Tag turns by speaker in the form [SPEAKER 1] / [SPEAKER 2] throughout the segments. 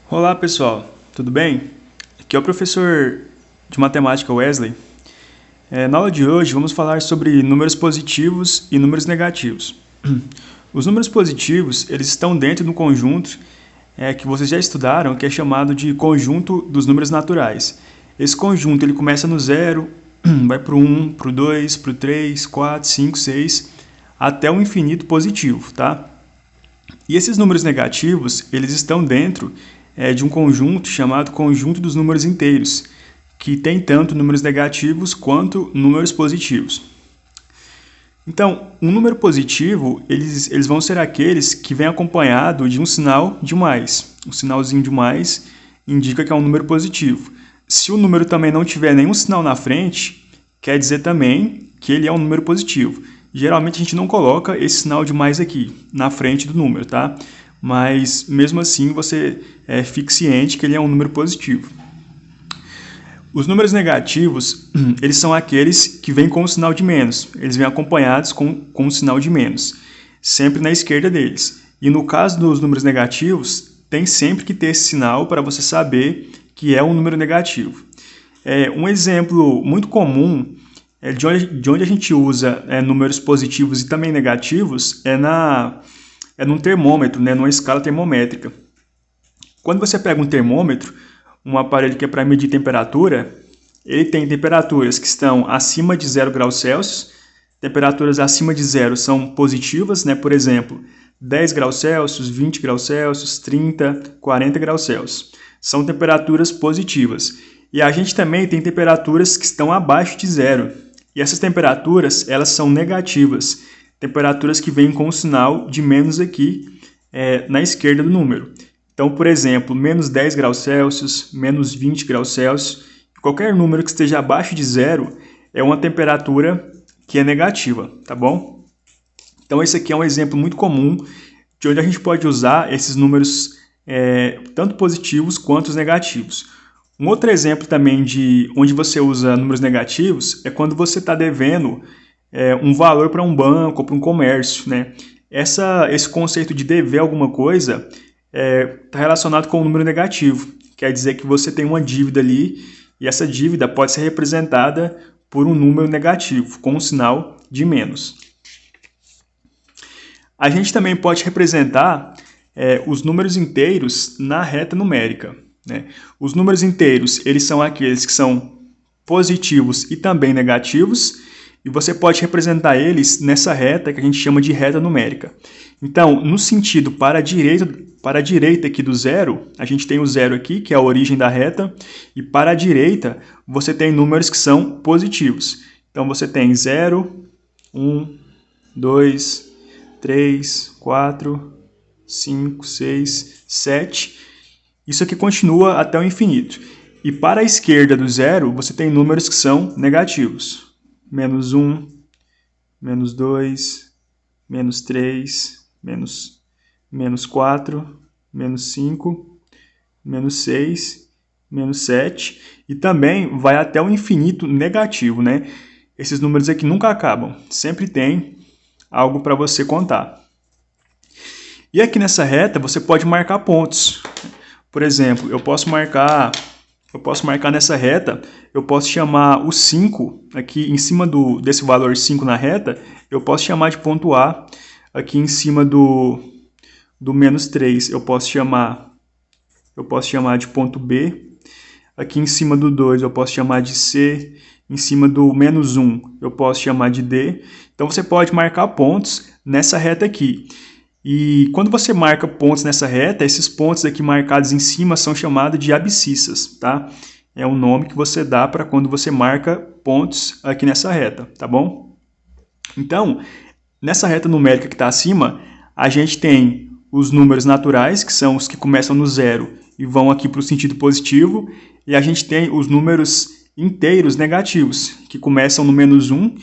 [SPEAKER 1] Olá pessoal, tudo bem? Aqui é o professor de matemática Wesley. Na aula de hoje vamos falar sobre números positivos e números negativos. Os números positivos eles estão dentro de um conjunto que vocês já estudaram, que é chamado de conjunto dos números naturais. Esse conjunto ele começa no 0, vai para o 1, para o 2, para o 3, 4, 5, 6, até o infinito positivo, tá? E esses números negativos, eles estão dentro de um conjunto chamado conjunto dos números inteiros, que tem tanto números negativos quanto números positivos. Então, um número positivo, eles vão ser aqueles que vêm acompanhado de um sinal de mais. Um sinalzinho de mais indica que é um número positivo. Se o número também não tiver nenhum sinal na frente, quer dizer também que ele é um número positivo. Geralmente a gente não coloca esse sinal de mais aqui, na frente do número, tá? Mas mesmo assim você fique ciente que ele é um número positivo. Os números negativos, eles são aqueles que vêm com o sinal de menos. Eles vêm acompanhados com o sinal de menos, sempre na esquerda deles. E no caso dos números negativos, tem sempre que ter esse sinal para você saber que é um número negativo. Um exemplo muito comum de onde a gente usa números positivos e também negativos é num termômetro, numa escala termométrica. Quando você pega um termômetro, um aparelho que é para medir temperatura, ele tem temperaturas que estão acima de 0 graus Celsius, temperaturas acima de 0 são positivas, por exemplo, 10 graus Celsius, 20 graus Celsius, 30, 40 graus Celsius. São temperaturas positivas. E a gente também tem temperaturas que estão abaixo de 0. E essas temperaturas, elas são negativas. Temperaturas que vêm com o sinal de menos aqui na esquerda do número. Então, por exemplo, menos 10 graus Celsius, menos 20 graus Celsius, qualquer número que esteja abaixo de 0 é uma temperatura que é negativa, tá bom? Então, esse aqui é um exemplo muito comum de onde a gente pode usar esses números tanto positivos quanto os negativos. Um outro exemplo também de onde você usa números negativos é quando você está devendo um valor para um banco ou para um comércio, Esse conceito de dever alguma coisa está relacionado com o número negativo. Quer dizer que você tem uma dívida ali e essa dívida pode ser representada por um número negativo, com um sinal de menos. A gente também pode representar os números inteiros na reta numérica. Os números inteiros, eles são aqueles que são positivos e também negativos, e você pode representar eles nessa reta que a gente chama de reta numérica. Então, no sentido para a direita aqui do zero, a gente tem o zero aqui, que é a origem da reta, e para a direita você tem números que são positivos. Então, você tem 0, 1, 2, 3, 4, 5, 6, 7. Isso aqui continua até o infinito. E para a esquerda do zero, você tem números que são negativos. Menos 1, menos 2, menos 3, menos 4, menos 5, menos 6, menos 7. E também vai até o infinito negativo, Esses números aqui nunca acabam. Sempre tem algo para você contar. E aqui nessa reta, você pode marcar pontos. Por exemplo, eu posso marcar nessa reta, eu posso chamar o 5, aqui em cima desse valor 5 na reta, eu posso chamar de ponto A. Aqui em cima do menos 3, eu posso chamar de ponto B. Aqui em cima do 2, eu posso chamar de C. Em cima do menos 1, eu posso chamar de D. Então, você pode marcar pontos nessa reta aqui. E quando você marca pontos nessa reta, esses pontos aqui marcados em cima são chamados de abscissas, tá? É um nome que você dá para quando você marca pontos aqui nessa reta, tá bom? Então, nessa reta numérica que está acima, a gente tem os números naturais, que são os que começam no zero e vão aqui para o sentido positivo, e a gente tem os números inteiros negativos, que começam no menos 1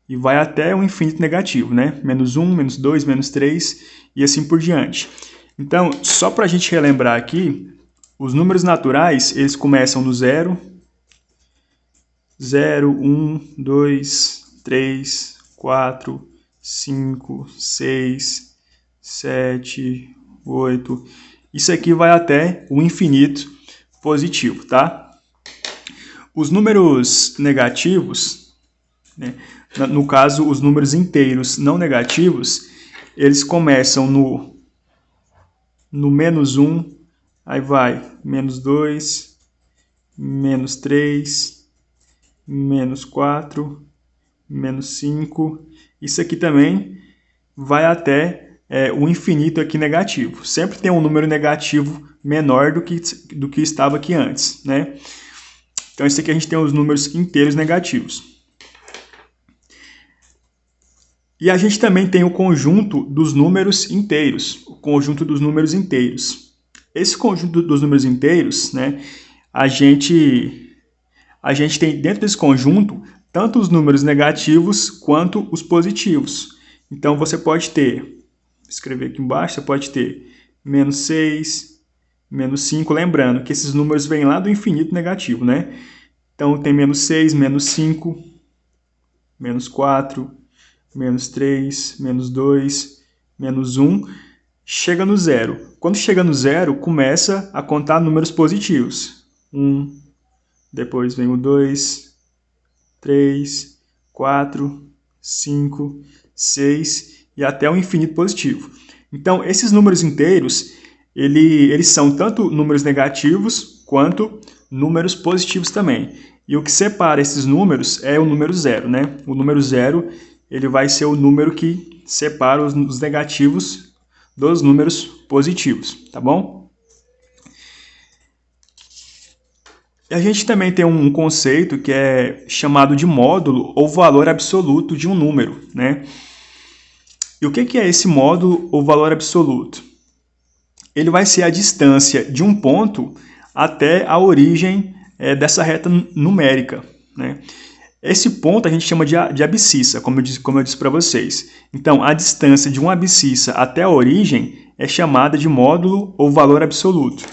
[SPEAKER 1] e vai até o infinito negativo, Menos 1, menos 2, menos 3 e assim por diante. Então, só para a gente relembrar aqui, os números naturais, eles começam no 0, 0, 1, 2, 3, 4, 5, 6, 7, 8. Isso aqui vai até o infinito positivo, tá? Os números negativos, né, no caso, os números inteiros não negativos, eles começam no menos 1, aí vai menos 2, menos 3, menos 4, menos 5. Isso aqui também vai até o infinito aqui negativo. Sempre tem um número negativo menor do que estava aqui antes, né? Então, isso aqui a gente tem os números inteiros negativos. E a gente também tem o conjunto dos números inteiros. O conjunto dos números inteiros. Esse conjunto dos números inteiros, né? A gente tem dentro desse conjunto tanto os números negativos quanto os positivos. Então, você pode ter, vou escrever aqui embaixo, você pode ter menos 6, menos 5, lembrando que esses números vêm lá do infinito negativo, né? Então, tem menos 6, menos 5, menos 4, menos 3, menos 2, menos 1, chega no zero. Quando chega no zero, começa a contar números positivos. 1, depois vem o 2, 3, 4, 5, 6 e até o infinito positivo. Então, esses números inteiros, eles são tanto números negativos quanto números positivos também. E o que separa esses números é o número zero, né? O número zero, ele vai ser o número que separa os negativos dos números positivos, tá bom? E a gente também tem um conceito que é chamado de módulo ou valor absoluto de um número, né? E o que é esse módulo ou valor absoluto? Ele vai ser a distância de um ponto até a origem dessa reta numérica, né? Esse ponto a gente chama de abscissa, como eu disse para vocês. Então, a distância de uma abscissa até a origem é chamada de módulo ou valor absoluto.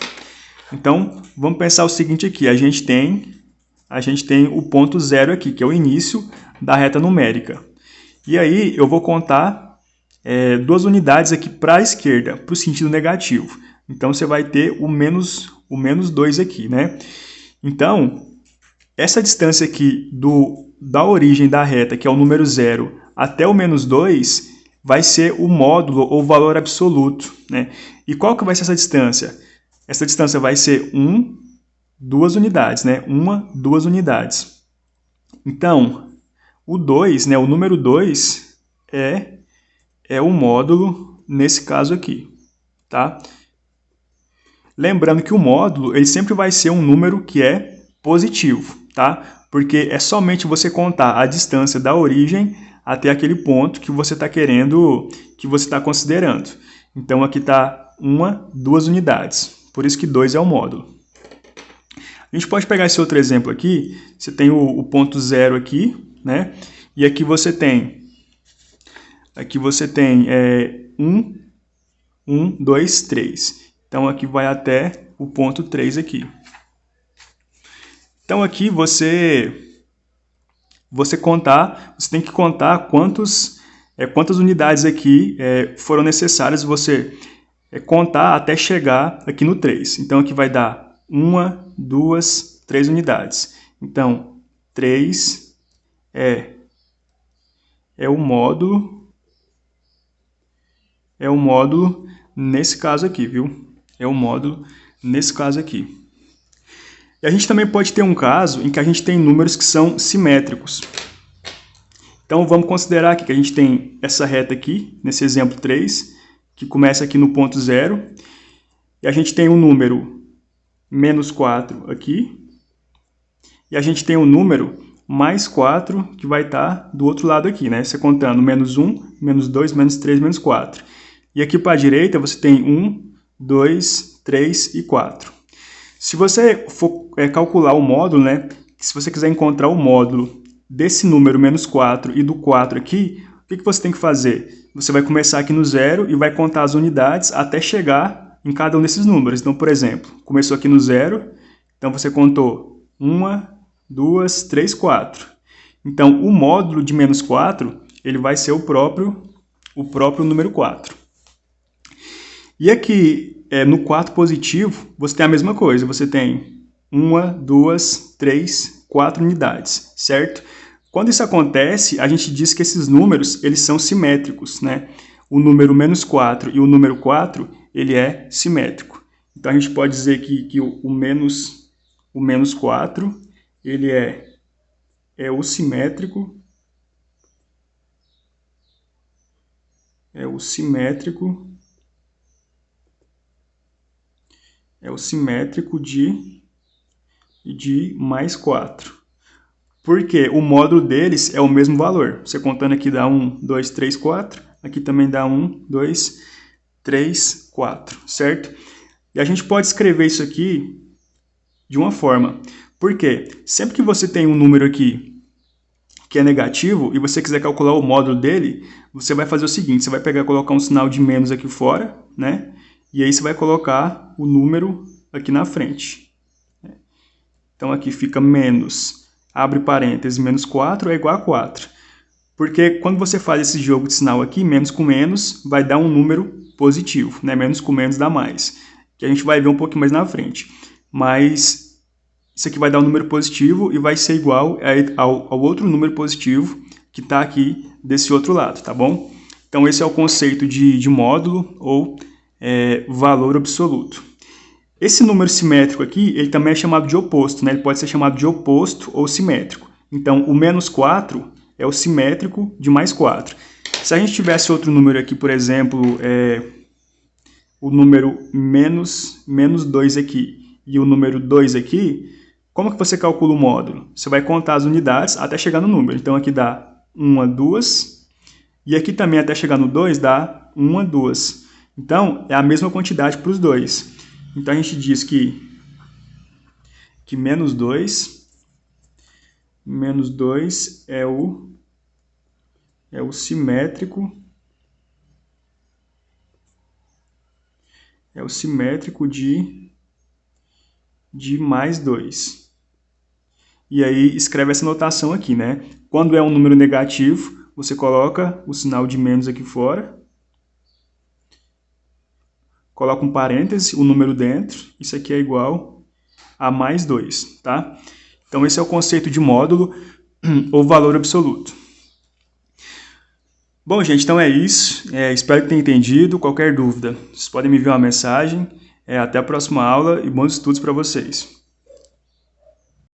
[SPEAKER 1] Então, vamos pensar o seguinte aqui, a gente tem o ponto zero aqui, que é o início da reta numérica. E aí, eu vou contar duas unidades aqui para a esquerda, para o sentido negativo. Então, você vai ter o menos 2 aqui, né? Então, essa distância aqui da origem da reta, que é o número 0, até o menos 2, vai ser o módulo ou valor absoluto, né? E qual que vai ser essa distância? Essa distância vai ser 2 unidades, né? 2 unidades. Então, o 2, né? O número 2 é o módulo nesse caso aqui, tá? Lembrando que o módulo, ele sempre vai ser um número que é positivo, tá? Porque é somente você contar a distância da origem até aquele ponto que você está querendo, que você está considerando. Então, aqui está 2 unidades. Por isso que 2 é o módulo. A gente pode pegar esse outro exemplo aqui. Você tem o ponto 0 aqui, né? E aqui você tem 1, 2, 3. Então, aqui vai até o ponto 3 aqui. Então, aqui você tem que contar quantas unidades aqui foram necessárias você contar até chegar aqui no 3. Então, aqui vai dar 1, 2, 3 unidades. Então, 3 é o módulo nesse caso aqui, viu? É o módulo nesse caso aqui. E a gente também pode ter um caso em que a gente tem números que são simétricos. Então, vamos considerar aqui que a gente tem essa reta aqui, nesse exemplo 3, que começa aqui no ponto 0. E a gente tem um número menos 4 aqui. E a gente tem um número mais 4 que vai estar do outro lado aqui, né? Você contando menos 1, menos 2, menos 3, menos 4. E aqui para a direita você tem 1, 2, 3 e 4. Se você for calcular o módulo, né? Se você quiser encontrar o módulo desse número menos 4 e do 4 aqui, o que você tem que fazer? Você vai começar aqui no 0 e vai contar as unidades até chegar em cada um desses números. Então, por exemplo, começou aqui no 0, então você contou 1, 2, 3, 4. Então, o módulo de menos 4, ele vai ser o próprio número 4. E aqui, no 4 positivo, você tem a mesma coisa. Você tem 1, 2, 3, 4 unidades, certo? Quando isso acontece, a gente diz que esses números, eles são simétricos, né? O número menos 4 e o número 4, ele é simétrico. Então, a gente pode dizer que o menos 4, ele é o simétrico. É o simétrico de mais 4. Porque o módulo deles é o mesmo valor. Você contando aqui dá 1, 2, 3, 4. Aqui também dá 1, 2, 3, 4, certo? E a gente pode escrever isso aqui de uma forma. Porque sempre que você tem um número aqui que é negativo e você quiser calcular o módulo dele, você vai fazer o seguinte, você vai pegar e colocar um sinal de menos aqui fora, né? E aí você vai colocar o número aqui na frente. Então aqui fica menos, abre parênteses, menos 4 é igual a 4. Porque quando você faz esse jogo de sinal aqui, menos com menos vai dar um número positivo, né? Menos com menos dá mais, que a gente vai ver um pouquinho mais na frente. Mas isso aqui vai dar um número positivo e vai ser igual ao outro número positivo que está aqui desse outro lado, tá bom? Então esse é o conceito de módulo ou valor absoluto. Esse número simétrico aqui, ele também é chamado de oposto, né? Ele pode ser chamado de oposto ou simétrico. Então, o menos 4 é o simétrico de mais 4. Se a gente tivesse outro número aqui, por exemplo, o número menos 2 aqui e o número 2 aqui, como que você calcula o módulo? Você vai contar as unidades até chegar no número. Então, aqui dá 1, 2, e aqui também até chegar no 2 dá 1, 2. Então, é a mesma quantidade para os dois. Então, a gente diz que menos 2 é o simétrico, de mais 2. E aí, escreve essa notação aqui, né? Quando é um número negativo, você coloca o sinal de menos aqui fora, coloca um parêntese, o número dentro, isso aqui é igual a mais 2, tá? Então, esse é o conceito de módulo ou valor absoluto. Bom, gente, então é isso. Espero que tenham entendido. Qualquer dúvida, vocês podem me enviar uma mensagem. Até a próxima aula e bons estudos para vocês.